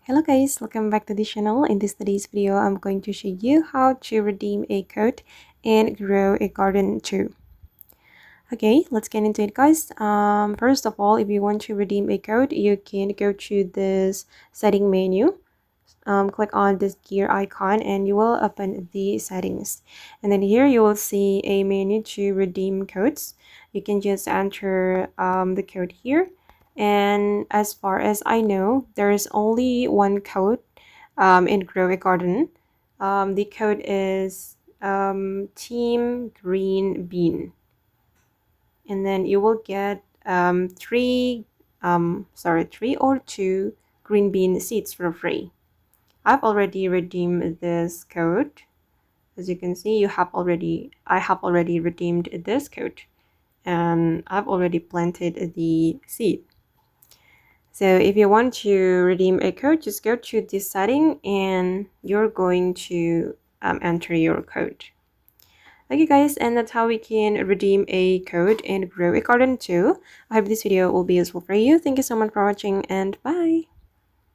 Hello guys, welcome back to the channel. In today's video, I'm going to show you how to redeem a code and grow a garden too. Okay, let's get into it guys. First of all, if you want to redeem a code, you can go to this setting menu. Click on this gear icon and you will open the settings. And then here you will see a menu to redeem codes. You can just enter the code here. And as far as I know, there is only one code in Grow a Garden. The code is Team Green Bean. And then you will get three or two green bean seeds for free. I've already redeemed this code. As you can see, I have already redeemed this code and I've already planted the seed. So if you want to redeem a code, just go to this setting and you're going to enter your code. Okay guys, and that's how we can redeem a code and grow a garden too. I hope this video will be useful for you. Thank you so much for watching and bye.